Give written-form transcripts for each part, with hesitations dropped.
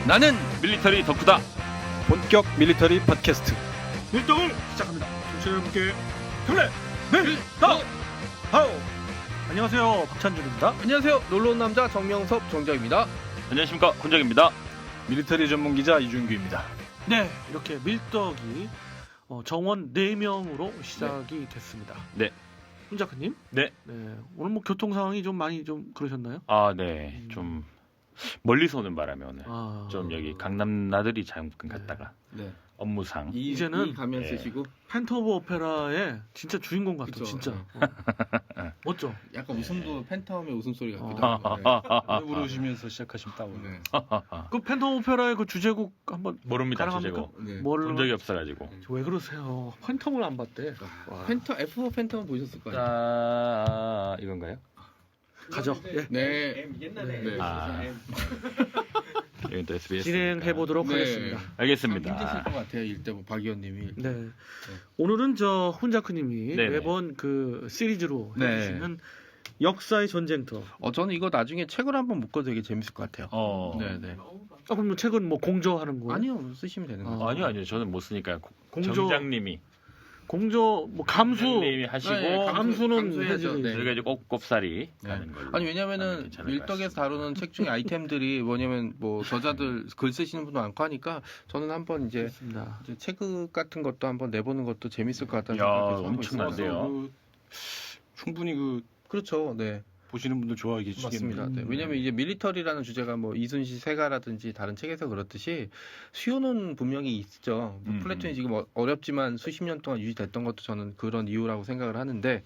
나는 밀리터리 덕후다. 본격 밀리터리 팟캐스트 밀떡을 시작합니다. 청취자 여러분께 경례 밀떡 하우. 안녕하세요, 박찬준입니다. 안녕하세요. 놀러온 남자 정명섭 정자입니다. 안녕하십니까, 훈정입니다. 밀리터리 전문 기자 이준규입니다. 네, 이렇게 밀떡이 정원 4명으로 시작이 됐습니다. 네. 훈 작가님. 네. 오늘 뭐 교통 상황이 좀 많이 좀 그러셨나요? 아, 네. 좀 멀리서 오는 바람에 오늘 아, 좀 여기 강남 나들이 잠깐 갔다가 네. 업무상 이제는 이 가면 예. 쓰시고 펜트 오브 오페라의 진짜 주인공 같아, 그쵸, 진짜. 네. 멋져. 약간 웃음도 팬텀의 웃음소리 같기도 어. 하고. 부르시면서 시작하시면 따오. 네. 그 펜트 오브 오페라의 그 주제곡 한번 모릅니다. 가능합니까? 주제곡 네. 뭘 본 적이 없어가지고. 왜 그러세요? 팬텀을 안 봤대. 와. 팬텀 F4 팬텀 보셨을 거예요. 자, 이건가요? 가죠. 예. 네. 옛날에. 네. 아, 여기 또 SBS 진행해 보도록 네. 하겠습니다. 참 알겠습니다. 힘드실 것 같아요. 일대 박 의원님이. 네. 오늘은 저 훈자크님이 네네. 매번 그 시리즈로 네. 해주시는 역사의 전쟁터. 저는 이거 나중에 책으로 한번 묶어도 되게 재밌을 것 같아요. 네네. 그럼 뭐 책은 뭐 공조하는 거? 아니요, 쓰시면 되는 거죠. 아니요. 저는 못 쓰니까 공조- 정장님이 공조 뭐 감수. 정장님이 하시고 네, 감수는 감수해야죠. 해주는. 네. 저희가 이제 꼽살이 네. 가는 걸로. 아니 하면 왜냐면은 괜찮을 것 밀떡에서 다루는 책 중에 아이템들이 뭐냐면 뭐 저자들 글 쓰시는 분도 많고 하니까 저는 한번 이제 그렇습니다. 책 같은 것도 한번 내보는 것도 재밌을 것 같다는 야, 생각이 하고 엄청난데요. 있어요. 충분히 그렇죠. 네. 보시는 분들 좋아해 맞습니다. 계시겠네요. 네. 왜냐면 이제 밀리터리라는 주제가 뭐 이순신 세가라든지 다른 책에서 그렇듯이 수요는 분명히 있죠. 뭐 플래톤이 지금 어렵지만 수십 년 동안 유지됐던 것도 저는 그런 이유라고 생각을 하는데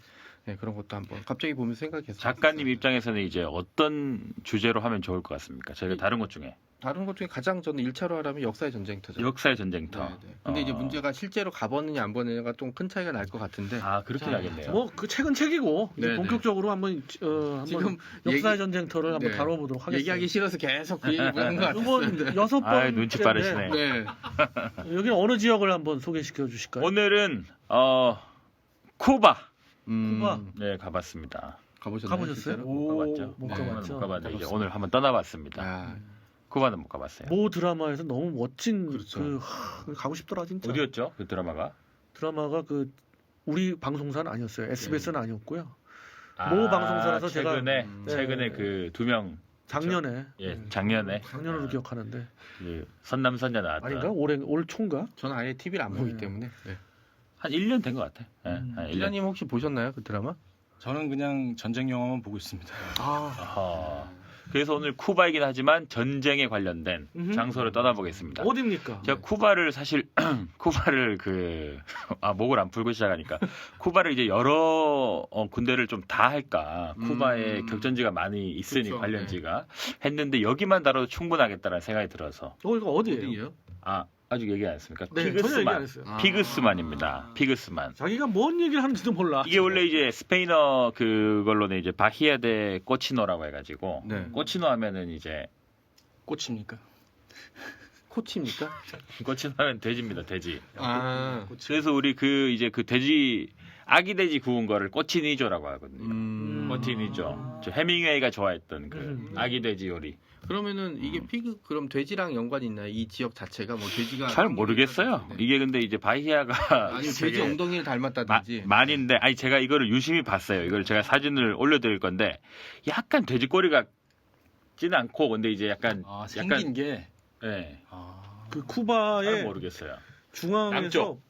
네, 그런 것도 한번 갑자기 보면서 생각했어요. 작가님 입장에서는 이제 어떤 주제로 하면 좋을 것 같습니까? 저희가 다른 것 중에 다른 것 중에 가장 저는 1차로 하라면 역사의 전쟁터죠. 역사의 전쟁터. 네, 네. 근데 이제 문제가 실제로 가봤느냐 안 가봤느냐가 좀 큰 차이가 날 것 같은데. 아, 그렇긴 자, 하겠네요. 뭐 그 책은 책이고 이제 네, 본격적으로 한번 지금 역사의 전쟁터를 한번 네. 다뤄보도록 하겠습니다. 얘기하기 싫어서 계속 그 얘기를 하는 것 같았어요. 이건 6번. 아이, 눈치 빠르시네. 네. 여기 어느 지역을 한번 소개시켜 주실까요? 오늘은 쿠바. 쿠바. 네, 가봤습니다. 가보셨나요? 가보셨어요? 실제로? 못 가봤죠. 못 네. 가봤죠. 못 가봤는데 이제 가봤습니다. 오늘 한번 떠나봤습니다. 아, 쿠바는 못 가봤어요. 모 드라마에서 너무 멋진 그렇죠. 가고 싶더라 진짜. 어디였죠? 그 드라마가? 드라마가 그 우리 방송사는 아니었어요. SBS는 아니었고요. 아, 모 방송사라서 제가 최근에 네. 최근에 그 두 명 작년에 작년에 작년으로 기억하는데 그 선남선녀 나왔던 아닌가? 올 초인가? 저는 아예 TV를 안 보기 네. 때문에. 네. 한 1년 된 것 같아. 예, 한 1년. 기자님 혹시 보셨나요 그 드라마? 저는 그냥 전쟁 영화만 보고 있습니다. 아, 아하. 그래서 오늘 쿠바이긴 하지만 전쟁에 관련된 음흠. 장소를 떠나보겠습니다. 어디입니까? 제가 쿠바를 사실 쿠바를 목을 안 풀고 시작하니까 쿠바를 이제 여러 군대를 좀 다 할까. 쿠바에 격전지가 많이 있으니 그렇죠. 관련지가 했는데 여기만 다뤄도 충분하겠다라는 생각이 들어서 이거 어디예요? 아직 얘기 안 했습니까? 네, 전혀 얘기 안 피그스만. 했어요. 피그스만입니다. 피그스만. 자기가 뭔 얘기를 하는지도 몰라. 이게 원래 이제 스페인어 그걸로는 이제 바히아 데 꼬치노라고 해가지고 네. 꼬치노 하면은 이제 꽃입니까? 코치입니까? 꼬치노 하면 돼지입니다. 돼지. 아, 그래서 우리 그 돼지 아기 돼지 구운 거를 꼬치니조라고 하거든요. 꼬치니조. 저 해밍웨이가 좋아했던 그 아기 돼지 요리. 그러면은 이게 그럼 돼지랑 연관이 있나요? 이 지역 자체가 뭐 돼지가 잘 모르겠어요. 네. 이게 근데 이제 바히아가 아니 돼지 되게 엉덩이를 닮았다든지. 많인데 아니 제가 이거를 유심히 봤어요. 이걸 제가 사진을 올려드릴 건데 약간 돼지 꼬리가 찌는 않고 근데 이제 약간 생긴 게. 예. 그 잘 쿠바의 모르겠어요. 중앙에서 남쪽.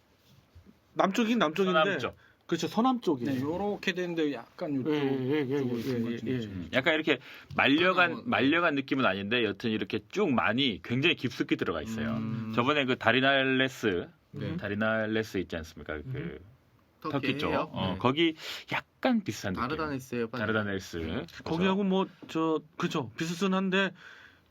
남쪽인 남쪽인데 서남쪽. 그렇죠. 서남 쪽이에요. 네, 요렇게 되는데 약간 요쪽 쪽으로 된 것 좀 있죠. 약간 이렇게 말려간 느낌은 아닌데 여튼 이렇게 쭉 많이 굉장히 깊숙이 들어가 있어요. 저번에 그 다리날레스 있지 않습니까? 그 터키 쪽. 네. 거기 약간 비슷한 느낌. 다르다네스예요. 다르다넬스. 거기하고 뭐 그렇죠. 비슷한데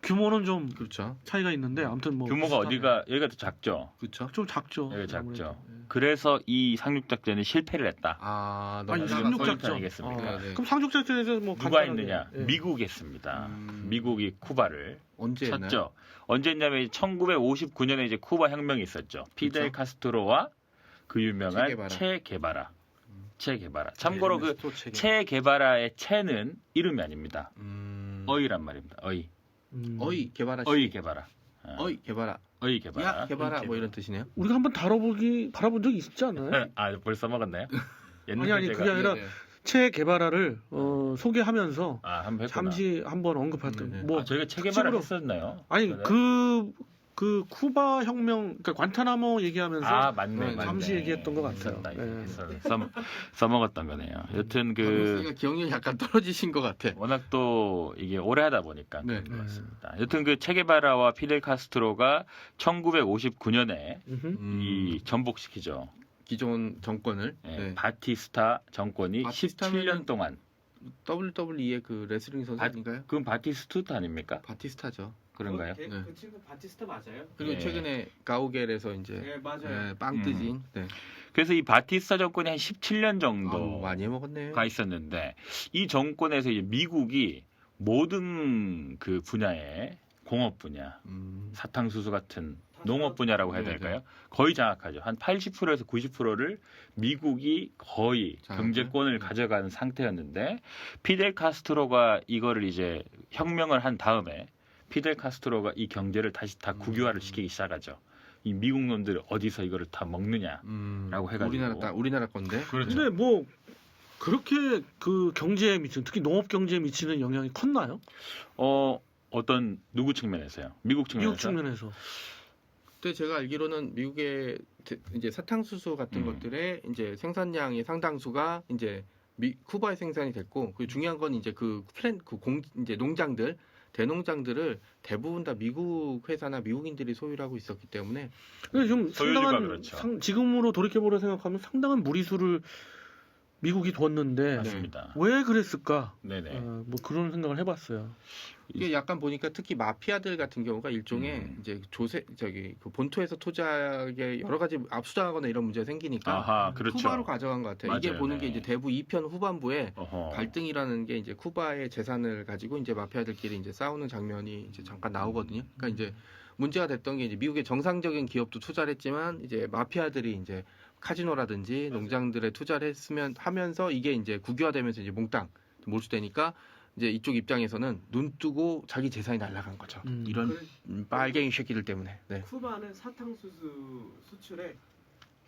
규모는 좀 그렇죠. 차이가 있는데 아무튼 뭐 규모가 비슷하네요. 여기가 더 작죠. 그렇죠. 좀 작죠. 여기 작죠. 아무래도. 그래서 이 상륙작전이 실패를 했다. 아, 아니 너무 상륙작전 아니겠습니까? 네. 그럼 상륙작전에서 뭐 누가 간단하게, 있느냐? 예. 미국이 했습니다. 미국이 쿠바를 언제 했나요? 쳤죠. 언제 했냐면 1959년에 이제 쿠바 혁명이 있었죠. 피델 그쵸? 카스트로와 그 유명한 체게바라. 체 게바라. 참고로 그 에르네스토 체게. 체 게바라의 체는 이름이 아닙니다. 음. 어이란 말입니다. 어이. 어이 개발하시. 어이 게바라. 어이 개발아, 어이 개발. 야 개발아 뭐 이런 뜻이네요. 우리가 한번 바라본 적이 있지 않나요? 아 벌써 먹었나요? 아니 그게 아니라 체 개발화를 소개하면서 한번 했구나. 잠시 한번 언급했던 네. 뭐 저희가 체 개발을 특집으로- 했었나요? 아니 전에? 그 쿠바 혁명 그러니까 관타나모 얘기하면서 맞네. 잠시 얘기했던 것 같아요. 있었다, 네. 써먹었던 거네요. 여튼 기억력이 약간 떨어지신 것 같아. 워낙 또 이게 오래 하다 보니까 네. 그런 것 같습니다. 여튼 그 체게바라와 피델 카스트로가 1959년에 이 전복시키죠. 기존 정권을 네. 바티스타 정권이 바티스타면은 17년 동안. WWE의 그 레슬링 선수 아닌가요? 그건 바티스투타 아닙니까? 바티스타죠. 그런가요? 네. 그 친구 바티스타 맞아요? 그리고 네. 최근에 가오겔에서 이제 네 맞아요. 빵 뜨진. 네. 그래서 이 바티스타 정권이 한 17년 아, 정도 뭐 많이 해먹었네요. 가 있었는데 이 정권에서 이제 미국이 모든 그 분야에 공업 분야, 사탕수수 같은 농업 분야라고 해야 네, 될까요? 거의 장악하죠. 한 80%에서 90%를 미국이 거의 장악을? 경제권을 가져가는 상태였는데 피델 카스트로가 이거를 이제 혁명을 한 다음에 피델 카스트로가 이 경제를 다시 다 국유화를 시키기 시작하죠. 이 미국 놈들 어디서 이거를 다 먹느냐라고 해가지고. 우리나라 건데. 그렇죠. 근데 뭐 그렇게 그 경제에 미치는 특히 농업 경제에 미치는 영향이 컸나요? 어떤 누구 측면에서요? 미국 측면에서. 미국 측면에서. 그때 제가 알기로는 미국의 이제 사탕수수 같은 것들의 이제 생산량의 상당수가 이제 쿠바에 생산이 됐고, 그 중요한 건 이제 이제 농장들 대농장들을 대부분 다 미국 회사나 미국인들이 소유를 하고 있었기 때문에 근데 좀 소유주가 상당한 그렇죠. 지금으로 돌이켜보려 생각하면 상당한 무리수를 미국이 뒀는데 맞습니다. 왜 그랬을까? 네네. 뭐 그런 생각을 해봤어요. 이게 약간 보니까 특히 마피아들 같은 경우가 일종의 이제 그 본토에서 투자하게 여러 가지 압수당하거나 이런 문제가 생기니까 아하, 그렇죠. 쿠바로 가져간 것 같아요. 이게 맞아요, 보는 네. 게 이제 대부 2편 후반부에 어허. 갈등이라는 게 이제 쿠바의 재산을 가지고 이제 마피아들끼리 이제 싸우는 장면이 이제 잠깐 나오거든요. 그러니까 이제 문제가 됐던 게 이제 미국의 정상적인 기업도 투자를 했지만 이제 마피아들이 이제 카지노라든지 농장들에 투자를 하면서 이게 이제 국유화되면서 이제 몽땅 몰수되니까 이제 이쪽 입장에서는 눈 뜨고 자기 재산이 날아간 거죠. 이런 빨갱이 새끼들 때문에. 네. 쿠바는 사탕수수 수출에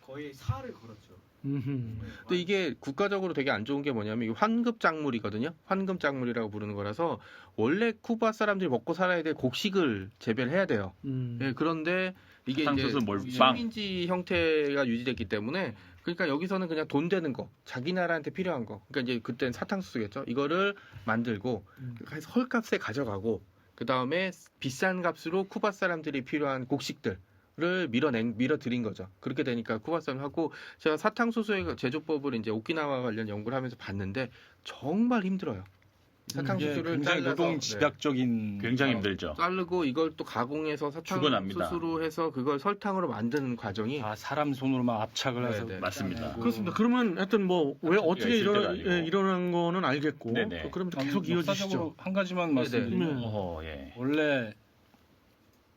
거의 살을 걸었죠. 근데 이게 국가적으로 되게 안 좋은 게 뭐냐면 이게 환급작물이거든요. 환급작물이라고 부르는 거라서 원래 쿠바 사람들이 먹고 살아야 될 곡식을 재배를 해야 돼요. 예, 그런데 이게 이제 사탕수수 몰빵. 식민지 형태가 유지됐기 때문에 그러니까 여기서는 그냥 돈 되는 거, 자기 나라한테 필요한 거. 그러니까 이제 그때는 사탕수수겠죠. 이거를 만들고 해서 헐값에 가져가고 그 다음에 비싼 값으로 쿠바 사람들이 필요한 곡식들. 를 밀어드린 거죠. 그렇게 되니까 쿠바 사람 하고 제가 사탕수수의 제조법을 이제 오키나와 관련 연구를 하면서 봤는데 정말 힘들어요. 사탕수수를 굉장히 잘라서 노동 집약적인 굉장히 힘들죠. 자르고 이걸 또 가공해서 죽어납니다. 사탕수수로 해서 그걸 설탕으로 만드는 과정이 다 사람 손으로만 압착을 해서 네, 네. 맞습니다. 그렇습니다. 그러면 하여튼 뭐 왜 어떻게 있을 때가 아니고. 일어난 거는 알겠고 네네. 그럼 계속 이어지시죠. 역사적으로 한 가지만 네, 말씀드리면 예. 원래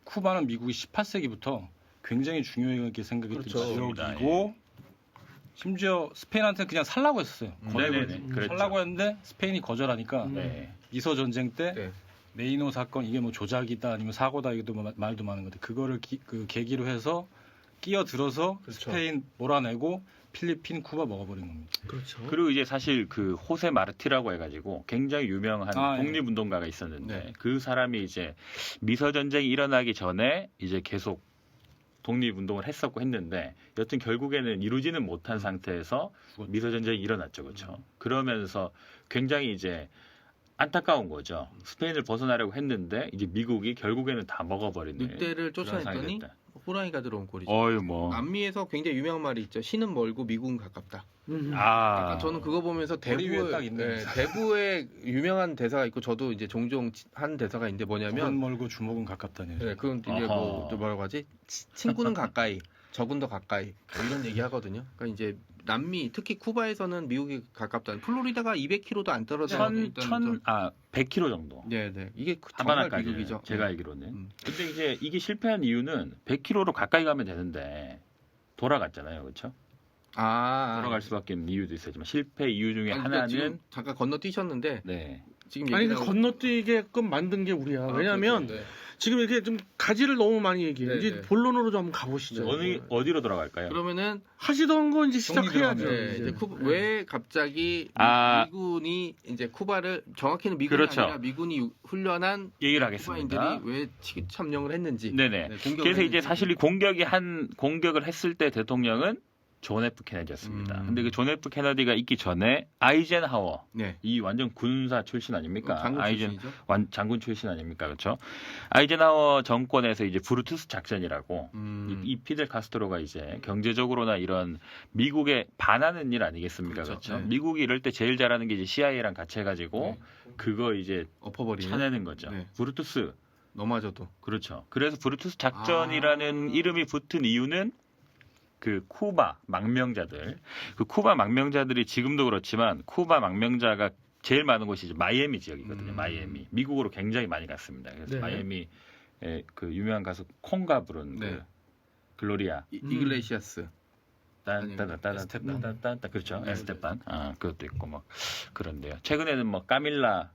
쿠바는 미국이 18세기부터 굉장히 중요하게 생각했던 그렇죠. 지역이고 심지어 스페인한테 그냥 살라고 했었어요. 네네네. 그랬죠. 살라고 했는데 스페인이 거절하니까 네. 미소 전쟁 때 네. 메이노 사건 이게 뭐 조작이다 아니면 사고다 이것도 말도 많은 건데 그거를 그 계기로 해서 끼어들어서 그렇죠. 스페인 몰아내고 필리핀, 쿠바 먹어버린 겁니다. 그렇죠. 그리고 이제 사실 그 호세 마르티라고 해가지고 굉장히 유명한 예. 독립운동가가 있었는데 네. 그 사람이 이제 미서 전쟁이 일어나기 전에 이제 계속 독립운동을 했었고 했는데 여튼 결국에는 이루지는 못한 상태에서 미서 전쟁이 일어났죠, 그렇죠? 그러면서 굉장히 이제 안타까운 거죠. 스페인을 벗어나려고 했는데 이제 미국이 결국에는 다 먹어버리는 늑대를 그런 상황이 쫓아냈더니 됐다. 호랑이가 들어온 꼴이죠. 어유 뭐. 남미에서 굉장히 유명한 말이 있죠. 신은 멀고 미국은 가깝다. 아. 저는 그거 보면서 머리 위에 딱 있네. 대부의 유명한 대사가 있고 저도 이제 종종 한 대사가 있는데 목은 뭐냐면 멀고 주먹은 가깝다는. 네, 그건 이제 아하. 뭐 뭐라고 하지? 친구는 가까이, 적은 더 가까이 뭐 이런 얘기 하거든요. 그러니까 이제 남미 특히 쿠바에서는 미국이 가깝다. 플로리다가 200km도 안 떨어져 있다는 점. 100km 정도. 네, 네. 이게 정말 하바나까지 비극이죠. 제가 네. 알기로는. 근데 이제 이게 실패한 이유는 100km로 가까이 가면 되는데 돌아갔잖아요, 그렇죠? 돌아갈 수밖에 없는 이유도 있었지만 실패 이유 중에 그러니까 하나는 지금 잠깐 건너뛰셨는데 네. 지금 아니 얘기하고 건너뛰게끔 만든 게 우리야. 왜냐하면 그렇죠. 네. 지금 이렇게 좀 가지를 너무 많이 얘기해. 네, 이제 네. 본론으로 좀 한번 가보시죠. 어디로 돌아갈까요? 그러면은 하시던 거 이제 시작해야죠. 네, 이제 왜 갑자기 아. 미군이 이제 쿠바를 정확히는 미군이 그렇죠. 아니라 미군이 훈련한 얘기를 하겠습니다. 쿠바인들이 왜 참령을 했는지. 네네. 네, 공격을 그래서 이제 했는지. 사실 이 공격을 했을 때 대통령은 존 F 케네디였습니다. 근데 그 존 F 케네디가 있기 전에 아이젠하워, 네. 이 완전 군사 출신 아닙니까? 장군 출신이죠. 장군 출신 아닙니까? 그렇죠? 아이젠하워 정권에서 이제 브루투스 작전이라고 이 피델 카스트로가 이제 경제적으로나 이런 미국에 반하는 일 아니겠습니까? 그렇죠. 그렇죠? 네. 미국이 이럴 때 제일 잘하는 게 이제 CIA랑 같이 해가지고 네. 그거 이제 엎어버리는. 쳐내는 거죠. 네. 브루투스. 넘어져도. 그렇죠. 그래서 브루투스 작전이라는 이름이 붙은 이유는 그 쿠바 망명자들, 그 쿠바 망명자들이 지금도 그렇지만 쿠바 망명자가 제일 많은 곳이 이제 마이애미 지역이거든요. 마이애미. 미국으로 굉장히 많이 갔습니다. 그래서 네. 마이애미에 그 유명한 가수 콩가 부른 네. 그 글로리아 이글레시아스. 딴딴딴딴딴딴 그렇죠. 네. 에스테판. 아, 그것도 있고 막 그런데요. 최근에는 뭐 까밀라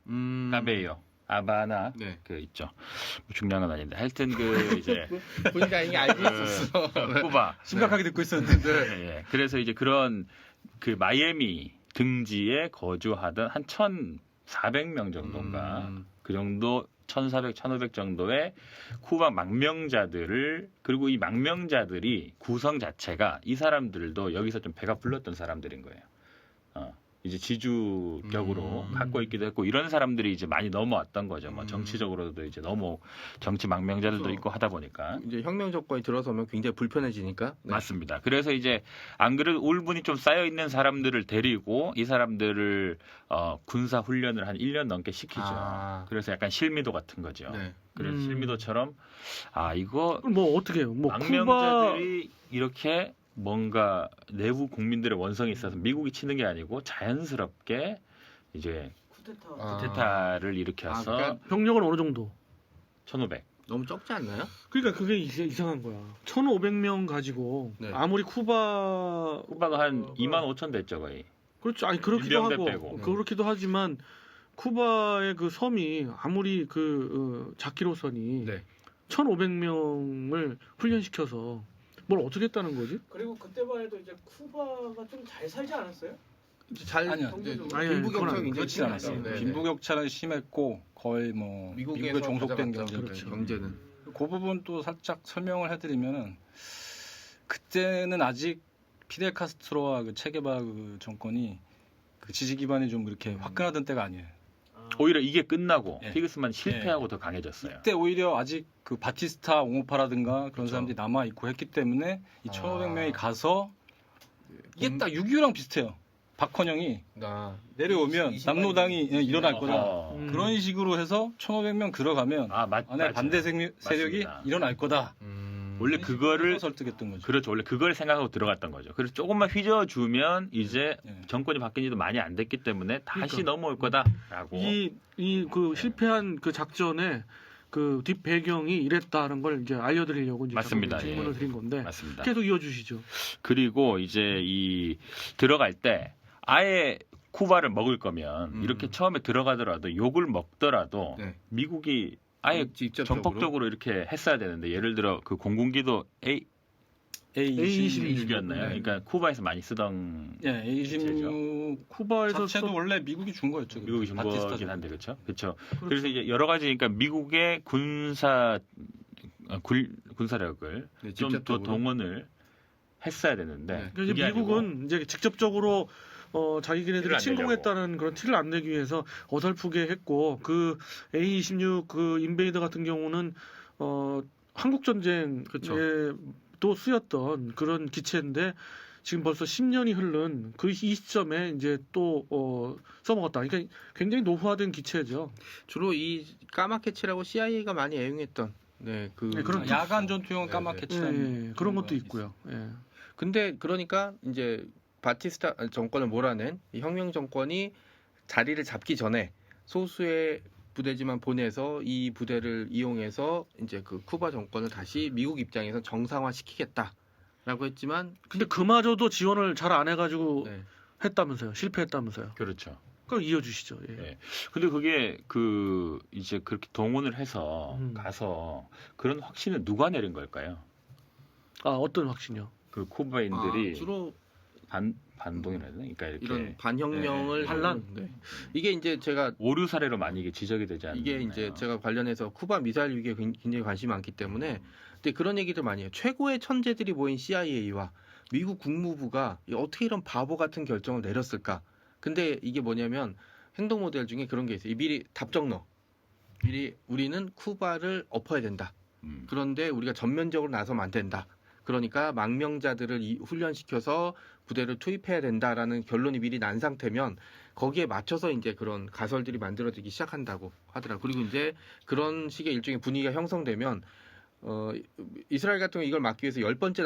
까베요. 아바나 네. 그 있죠. 뭐 중요한 건 아닌데 하여튼 그 이제 보니까 이게 알고 있었어. 쿠바 심각하게 듣고 있었는데. 예. 그래서 이제 그런 그 마이애미 등지에 거주하던 한 1,400명 정도인가 그 정도 1,400, 1,500 정도의 쿠바 망명자들을 그리고 이 망명자들이 구성 자체가 이 사람들도 여기서 좀 배가 불렀던 사람들인 거예요. 이제 지주격으로 갖고 있기도 했고 이런 사람들이 이제 많이 넘어왔던 거죠. 뭐 정치적으로도 이제 정치 망명자들도 그래서 있고 하다 보니까. 이제 혁명 정권이 들어서면 굉장히 불편해지니까. 네. 맞습니다. 그래서 이제 안 그래도 울분이 좀 쌓여 있는 사람들을 데리고 이 사람들을 군사 훈련을 한 1년 넘게 시키죠. 아. 그래서 약간 실미도 같은 거죠. 네. 그래서 실미도처럼 이거 그럼 뭐 어떻게 해요? 뭐 쿠바 망명자들이 이렇게 뭔가 내부 국민들의 원성이 있어서 미국이 치는 게 아니고 자연스럽게 이제 쿠데타. 쿠데타를 일으켜서 그러니까 병력은 어느 정도? 1,500. 너무 적지 않나요? 그러니까 그게 이상한 거야. 1,500명 가지고 네. 아무리 쿠바 쿠바가 한 2만 5천 됐죠 거의. 그렇죠. 아니 그렇기도 유령대 하고 빼고. 그렇기도 하지만 쿠바의 그 섬이 아무리 그 자키로선이 네. 1,500명을 훈련시켜서 뭘 어떻게 했다는 거지? 그리고 그때만 해도 이제 쿠바가 좀 잘 살지 않았어요? 잘 아니요. 경제적으로. 아니, 빈부격차가 그건 굉장히 그렇지 심하죠. 않았어요. 네, 네. 빈부격차는 심했고 거의 뭐 미국의 미국에서 종속된 가져갔죠. 경제. 그렇죠. 경제는. 그 부분 또 살짝 설명을 해드리면은 그때는 아직 피델 카스트로와 그 체게바 그 정권이 그 지지 기반이 좀 이렇게 화끈하던 때가 아니에요. 오히려 이게 끝나고 예. 피그스만 실패하고 더 강해졌어요. 그때 오히려 아직 그 바티스타 옹호파라든가 그런 사람들이 남아 있고 했기 때문에 이 1,500명이 가서 이게 딱 6.25랑 비슷해요. 박헌영이 내려오면 남로당이 일어날 거다. 어. 그런 식으로 해서 1,500명 들어가면 안에 맞아요. 반대 세력이 맞습니다. 일어날 거다. 원래 그거를 설득했던 거죠. 그렇죠. 원래 그걸 생각하고 들어갔던 거죠. 그래서 조금만 휘저어주면 이제 네. 정권이 바뀐 지도 많이 안 됐기 때문에 다시 그러니까. 넘어올 거다라고. 이 그 실패한 그 작전의 그 뒷 배경이 이랬다는 걸 이제 알려드리려고 이제 맞습니다. 자꾸 질문을 예. 드린 건데 맞습니다. 계속 이어주시죠. 그리고 이제 이 들어갈 때 아예 쿠바를 먹을 거면 이렇게 처음에 들어가더라도 욕을 먹더라도 네. 미국이 아예 직접적으로. 전폭적으로 이렇게 했어야 되는데 예를 들어 그 공군기도 A26이었나요? 네. 그러니까 쿠바에서 많이 쓰던 예, A26 쿠바에서 자체도 써- 원래 미국이 준 거였죠. 그때. 미국이 준 바티스타 거긴 준 한데 그렇죠. 그렇죠. 그렇죠. 그래서 이제 여러 가지 그러니까 미국의 군사력을 네, 좀 더 직접적으로. 동원을 했어야 되는데 네. 그러니까 이제 그게 미국은 아니고 이제 직접적으로 티를 자기네들이 안 침공했다는 그런 티를 안 내기 위해서 어설프게 했고 그 A26 그 인베이더 같은 경우는 한국 전쟁에 그쵸. 또 쓰였던 그런 기체인데 지금 벌써 10년이 흐른 그 이 시점에 이제 또 써먹었다. 그러니까 굉장히 노후화된 기체죠. 주로 이 까마캐치라고 CIA가 많이 애용했던 그 네, 그런 야간 전투용 네, 까마캐치라는 그런 것도 있고요. 예. 근데 그러니까 이제 바티스타 정권을 몰아낸 이 혁명 정권이 자리를 잡기 전에 소수의 부대지만 보내서 이 부대를 이용해서 이제 그 쿠바 정권을 다시 미국 입장에서 정상화시키겠다라고 했지만 근데 그마저도 지원을 잘 안 해가지고 네. 했다면서요. 실패했다면서요. 그렇죠. 그럼 이어주시죠. 예. 네. 근데 그게 그 이제 그렇게 동원을 해서 음. 가서 그런 확신을 누가 내린 걸까요? 아 어떤 확신이요? 그 쿠바인들이 주로 반동이라 해야 되나? 그러니까 이렇게 이런 반혁명을 네. 반란? 네. 이게 이제 제가 오류 사례로 많이 이게 지적이 되지 않나요? 이게 이제 제가 관련해서 쿠바 미사일 위기에 굉장히 관심이 많기 때문에 근데 그런 얘기들 많이 해요. 최고의 천재들이 모인 CIA와 미국 국무부가 어떻게 이런 바보 같은 결정을 내렸을까? 근데 이게 뭐냐면 행동 모델 중에 그런 게 있어요. 미리 답정 넣어. 미리 우리는 쿠바를 엎어야 된다. 그런데 우리가 전면적으로 나서면 안 된다. 그러니까 망명자들을 훈련시켜서 부대를 투입해야 된다라는 결론이 미리 난 상태면 거기에 맞춰서 이제 그런 가설들이 만들어지기 시작한다고 하더라고요. 그리고 이제 그런 식의 일종의 분위기가 형성되면 이스라엘 같은 경우 이걸 막기 위해서 10번째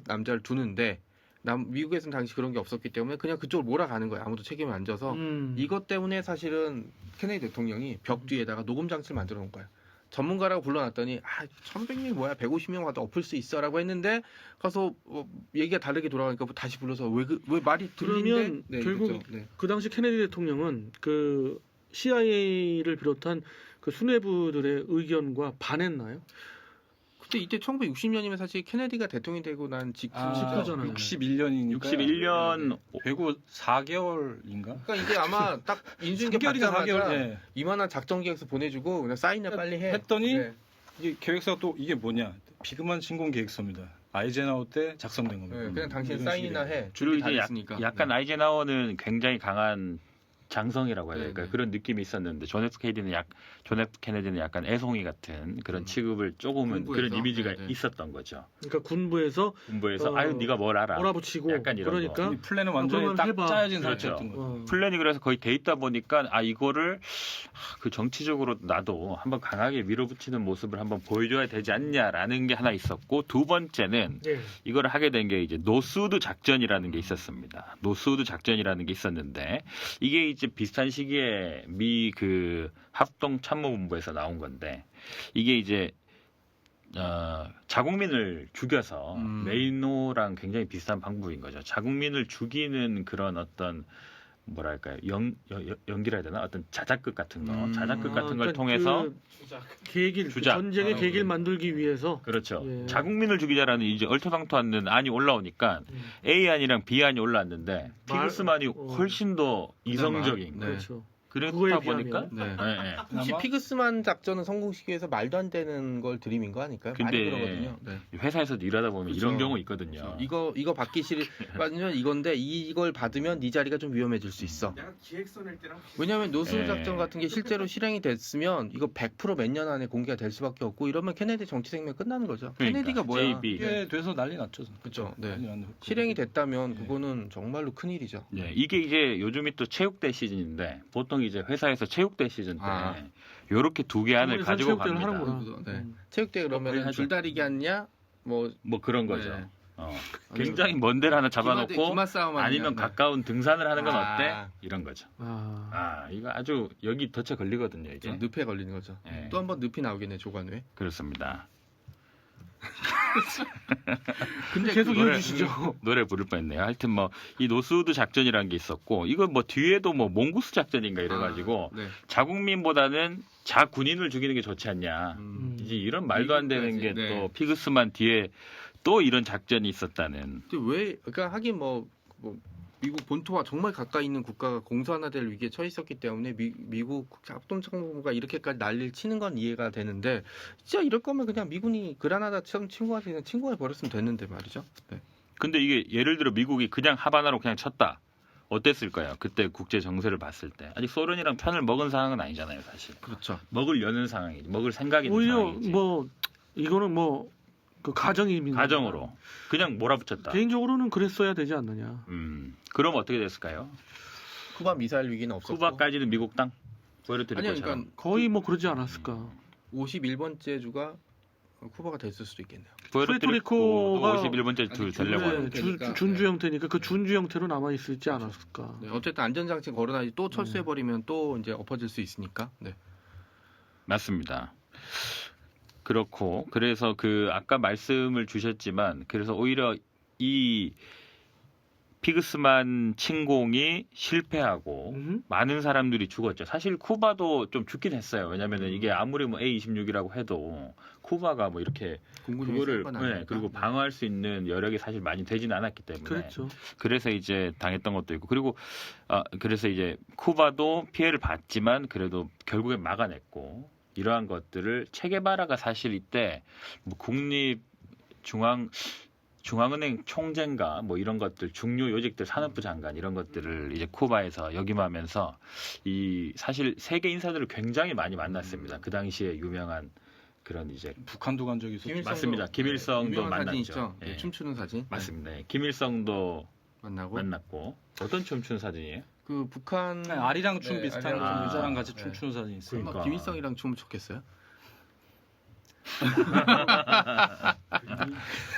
남자를 두는데 미국에서는 당시 그런 게 없었기 때문에 그냥 그쪽으로 몰아가는 거예요. 아무도 책임을 안 져서 이것 때문에 사실은 케네디 대통령이 벽 뒤에다가 녹음 장치를 만들어 놓은 거예요. 전문가라고 불러놨더니 1100명 뭐야 150명 와도 엎을 수 있어라고 했는데 가서 얘기가 다르게 돌아가니까 다시 불러서 왜 말이 들리는데 그러면 네, 결국 그렇죠. 네. 그 당시 케네디 대통령은 그 CIA를 비롯한 그 수뇌부들의 의견과 반했나요? 근데 이때 1960년이면 사실 케네디가 대통령이 되고 난 직후잖아요. 61년이니까 61년 되고 4개월인가? 그러니까 이게 아마 딱 인수인계 3개월인가 받자마자 4개월 예. 이만한 작전 계획서 보내주고 그냥 사인이나 빨리 해 했더니 네. 이게 계획서가 또 이게 뭐냐? 비그만 침공 계획서입니다. 아이젠하워 때 작성된 겁니다. 네, 그냥 당신 이런 사인이나 식이에요. 해 주로 준비 다 이제 됐으니까. 약간 네. 아이젠하워는 굉장히 강한 장성이라고 해야 될까요? 네, 네. 그런 느낌이 있었는데 존 F 케네디는 약간 애송이 같은 그런 취급을 조금은 군부에서? 그런 이미지가 네, 네. 있었던 거죠. 그러니까 군부에서 군부에서 아유 네가 뭘 알아. 몰아붙이고 약간 이런 그러니까 이 플랜은 완전히 그거만 딱 해봐. 짜여진 그렇죠. 상태였던 거예요. 플랜이 그래서 거의 돼 있다 보니까 이거를 그 정치적으로 나도 한번 강하게 밀어붙이는 모습을 한번 보여줘야 되지 않냐라는 게 하나 있었고 두 번째는 예. 이걸 하게 된 게 이제 노스우드 작전이라는 게 있었습니다. 노스우드 작전이라는 게 있었는데 이게 이제 비슷한 시기에 미 그 합동 참모본부에서 나온 건데 이게 이제 자국민을 죽여서 메이노랑 굉장히 비슷한 방법인 거죠. 자국민을 죽이는 그런 어떤 뭐랄까요 연기라 해야 되나 어떤 자작극 같은 거 자작극 같은 걸 그러니까 통해서 계획일 주작. 전쟁의 계획을 만들기 위해서 그렇죠. 예. 자국민을 죽이자라는 이제 얼토당토하는 안이 올라오니까 A 안이랑 B 안이 올라왔는데 피그스만이 훨씬 더 이성적인 네. 그렇죠. 그렇다 그거에 보니까 비하면. 네. 네, 네. 혹시 피그스만 작전은 성공시키기 위해서 말도 안 되는 걸 드림인 거 아닐까요? 많이 근데 그러거든요. 네. 회사에서도 일하다 보면 그렇죠. 이런 경우 있거든요. 이거 받기 받으면 이건데 이걸 받으면 네 자리가 좀 위험해질 수 있어. 내가 기획서 낼 때랑 왜냐하면 노스 예. 작전 같은 게 실제로 실행이 됐으면 이거 100% 몇 년 안에 공개가 될 수밖에 없고 이러면 케네디 정치 생명 끝나는 거죠. 그러니까, 케네디가 뭐야? JB. 꽤 돼서 난리 났죠. 그렇죠. 네. 난리 났는데. 실행이 됐다면 그거는 정말로 큰 일이죠. 네, 이게 이제 요즘이 또 체육대 시즌인데 보통 이제 회사에서 체육대 시즌 때 요렇게 두 개 안을 일본에서 가지고 체육대회를 갑니다. 하는구나. 네. 체육대 거의 그러면 하죠. 줄다리기 하냐? 뭐 뭐 그런 거죠. 네. 굉장히 먼 데를 하나 잡아놓고 기마 싸움 하느냐. 아니면 네. 가까운 등산을 하는 건 아. 어때? 이런 거죠. 이거 아주 여기 덫에 걸리거든요, 이게. 늪에 걸리는 거죠. 네. 또 한 번 늪이 나오겠네 조관우에. 그렇습니다. 근데 계속 이어주시죠. 노래 부를 뻔했네요. 하여튼 뭐 이 노스우드 작전이라는 게 있었고 이거 뭐 뒤에도 뭐 몽구스 작전인가 이래가지고 네. 자국민보다는 자군인을 죽이는 게 좋지 않냐. 이제 이런 말도 안 되는 게 미국까지, 또 네. 피그스만 뒤에 또 이런 작전이 있었다는. 근데 왜? 그러니까 하긴 뭐 미국 본토와 정말 가까이 있는 국가가 공산화될 위기에 처해 있었기 때문에 미국 합동참모본부가 이렇게까지 난리를 치는 건 이해가 되는데 진짜 이럴 거면 그냥 미군이 그라나다처럼 침공해 버렸으면 됐는데 말이죠. 네. 근데 이게 예를 들어 미국이 그냥 하바나로 그냥 쳤다. 어땠을까요? 그때 국제 정세를 봤을 때 아직 소련이랑 편을 먹은 상황은 아니잖아요, 사실. 그렇죠. 먹으려는 상황이지, 먹을 생각이 있는 오히려 상황이지. 뭐 이거는 뭐 그 가정입니다. 가정으로 그냥 몰아붙였다. 개인적으로는 그랬어야 되지 않느냐. 그럼 어떻게 됐을까요? 쿠바 미사일 위기는 없었고. 쿠바까지는 미국 땅 보여드릴 아니요, 것처럼. 그러니까 거의 뭐 그러지 않았을까. 51번째 주가 쿠바가 됐을 수도 있겠네요. 푸에르토리코가 51번째 주 되려고 네, 하는. 준주 형태니까 그 준주 형태로 남아 있을지 않았을까. 네, 어쨌든 안전장치 걸어놔야지 또 철수해버리면 또 이제 엎어질 수 있으니까. 네. 맞습니다. 그렇고 그래서 그 아까 말씀을 주셨지만 그래서 오히려 이 피그스만 침공이 실패하고 많은 사람들이 죽었죠. 사실 쿠바도 좀 죽긴 했어요. 왜냐면은 이게 아무리 뭐 A-26이라고 해도 쿠바가 뭐 이렇게 그거를 그리고 방어할 수 있는 여력이 사실 많이 되지는 않았기 때문에 그렇죠. 그래서 이제 당했던 것도 있고 그리고 그래서 이제 쿠바도 피해를 봤지만 그래도 결국엔 막아냈고 이러한 것들을 체게바라가 사실 이때 뭐 중앙은행 총재인가 뭐 이런 것들 중요 요직들 산업부 장관 이런 것들을 이제 쿠바에서 역임하면서 이 사실 세계 인사들을 굉장히 많이 만났습니다. 그 당시에 유명한 그런 이제 북한도 간 적이 있었죠. 맞습니다. 김일성도 사진 만났죠. 있죠? 예. 춤추는 사진. 맞습니다. 예. 김일성도 만나고. 만났고 어떤 춤추는 사진이에요? 그 북한 아리랑 춤 비슷한 아리랑 춤. 여자랑 같이 네. 춤추는 사진이 있어요. 설마 그러니까. 김일성이랑 춤을 췄겠어요?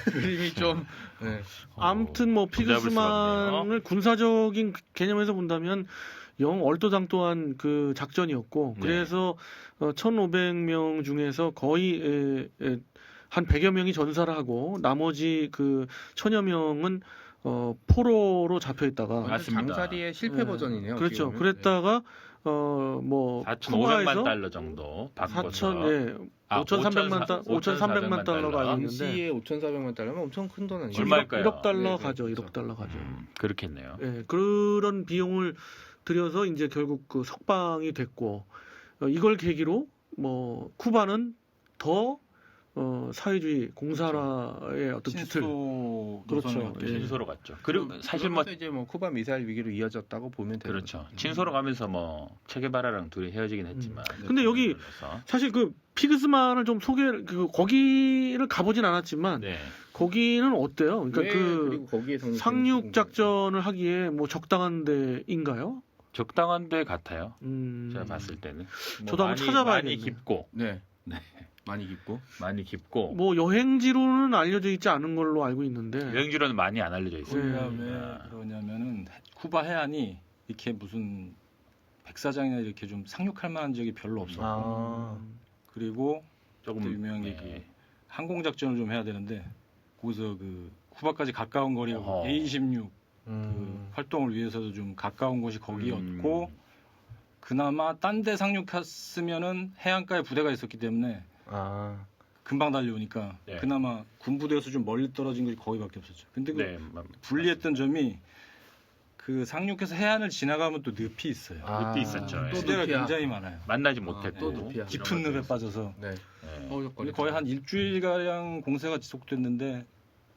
그림이 좀 네. 아무튼 뭐 잡을 수가 피그스만을 없네요. 군사적인 개념에서 본다면 영 얼토당토한 그 작전이었고 네. 그래서 1,500명 중에서 거의 한 100여 명이 전사를 하고 나머지 그 1,000여 명은 포로로 잡혀 있다가 맞습니다. 장사리의 실패 네. 버전이네요. 그렇죠. 지금은. 그랬다가 뭐 4,500만 달러 정도 바꿔서 5,300만 달러가 알고 있는데 당시에 5,400만 달러면 엄청 큰 돈 아니에요? 얼마일까요? 1억 달러 네, 가죠. 그렇죠. 1억 달러 가죠. 그렇겠네요. 예, 그런 비용을 들여서 이제 결국 그 석방이 됐고 이걸 계기로 뭐 쿠바는 더 사회주의 공산화의 어떤 빛을 친소 그렇죠. 노선을 예. 친소로 갔죠. 그리고 사실 뭐 이제 뭐 쿠바 미사일 위기로 이어졌다고 보면 되는 그렇죠. 거죠. 친소로 가면서 뭐 체게바라랑 둘이 헤어지긴 했지만. 근데 여기 사실 그 피그스만을 좀 거기를 가보진 않았지만 네. 거기는 어때요? 그러니까 그리고 그 거기에서는 상륙 작전을 하기에 뭐 적당한 데인가요? 적당한 데 같아요. 제가 봤을 때는. 뭐 저도 한번 찾아봐야겠네요. 많이 깊고. 네. 네. 많이 깊고. 뭐 여행지로는 알려져 있지 않은 걸로 알고 있는데 여행지로는 많이 안 알려져 있어요. 거기가 네. 왜 그러냐면은 쿠바 해안이 이렇게 무슨 백사장이나 이렇게 좀 상륙할 만한 지역이 별로 없었고 아. 그리고 조금 그때 유명한 게 네. 그 항공 작전을 좀 해야 되는데 거기서 그 쿠바까지 가까운 거리고 어허. A-26 그 활동을 위해서도 좀 가까운 곳이 거기였고 그나마 딴 데 상륙했으면은 해안가에 부대가 있었기 때문에 아. 금방 달려오니까 네. 그나마 군부대에서 좀 멀리 떨어진 것이 거기밖에 없었죠. 근데 그 네. 불리했던 점이 그 상륙해서 해안을 지나가면 또 늪이 있어요. 늪이 있었죠. 또 부대가 늪이야. 굉장히 많아요. 만나지 못했고. 또 늪이야. 깊은 늪에 빠져서 네. 네. 근데 거의 한 일주일가량 공세가 지속됐는데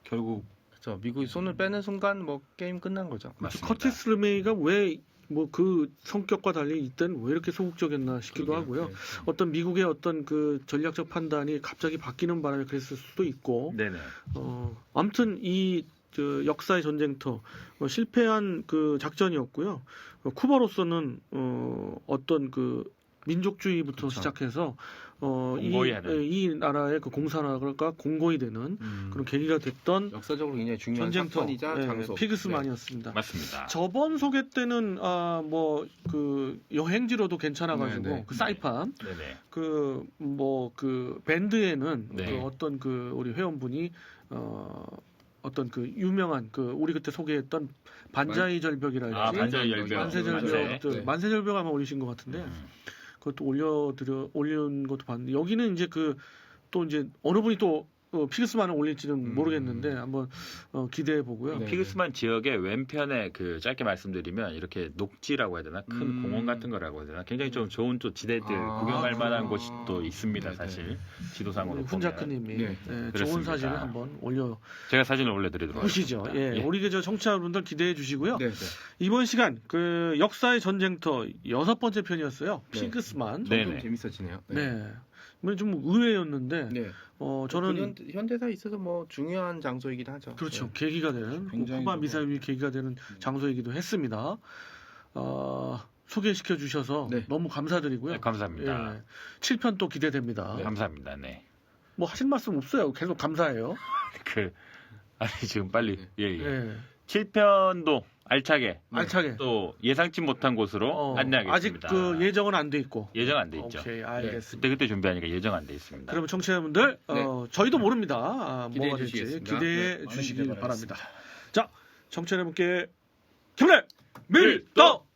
결국 그렇죠. 미국이 손을 빼는 순간 뭐 게임 끝난 거죠. 맞습니다. 커티스 르메이가 왜 뭐 그 성격과 달리 이때는 왜 이렇게 소극적이었나 싶기도 그러게요. 하고요. 네. 어떤 미국의 어떤 그 전략적 판단이 갑자기 바뀌는 바람에 그랬을 수도 있고. 네네. 아무튼 이 역사의 전쟁터 실패한 그 작전이었고요. 쿠바로서는 어떤 그 민족주의부터 그렇죠. 시작해서 공고히 하는. 이 나라의 그 공산화가 공고히 되는 그런 계기가 됐던 역사적으로 굉장히 중요한 전쟁터 사건이자 장소. 피그스만이었습니다. 맞습니다. 저번 소개 때는 뭐 그 여행지로도 괜찮아가지고 네, 네. 그 사이판 네네. 그 뭐 그 밴드에는 네. 그 어떤 그 우리 회원분이 어떤 그 유명한 그 우리 그때 소개했던 반자의 절벽이라든지 반자의 절벽. 만세절벽 만세절벽 아마 올리신 것 같은데 그것도 올린 것도 봤는데 여기는 이제 그 또 이제 어느 분이 또 피그스만을 올릴지는 모르겠는데 한번 기대해 보고요. 네. 피그스만 지역의 왼편에 그 짧게 말씀드리면 이렇게 녹지라고 해야 되나 큰 공원 같은 거라고 해야 되나 굉장히 좀 좋은 또 지대들 구경할 만한 곳이 또 있습니다. 네, 사실 지도상으로 보면 훈자크님이 네. 좋은 그렇습니다. 사진을 한번 올려 제가 사진을 올려드리도록 보시죠. 하겠습니다. 예, 우리 그 청취자분들 기대해 주시고요. 네, 네. 이번 시간 그 역사의 전쟁터 6번째 편이었어요. 네. 피그스만. 네. 좀 재밌어지네요. 네. 좀 의외였는데 네. 저는 현대사에 있어서 뭐 중요한 장소이긴 하죠. 그렇죠. 네. 계기가 되는 굉장히 쿠바 또- 미사일 계기가 되는 장소이기도 했습니다. 소개시켜 주셔서 네. 너무 감사드리고요. 네, 감사합니다. 예, 7편 또 기대됩니다. 감사합니다. 네. 뭐 하실 말씀 없어요. 계속 감사해요. 아니 지금 빨리 예. 예. 7편도 알차게 알차게. 또 예상치 못한 곳으로 아직 안내하겠습니다. 그 예정은 안 돼 있고. 예정 안 돼 있죠. 오케이, 알겠습니다. 그때 준비하니까 예정 안 돼 있습니다. 그러면 청취자분들 저희도 모릅니다. 기대해 뭐가 될지 주시겠습니다. 기대해 많은 주시길 기대 바랍니다. 자, 청취자 여러분께 김래 밀떡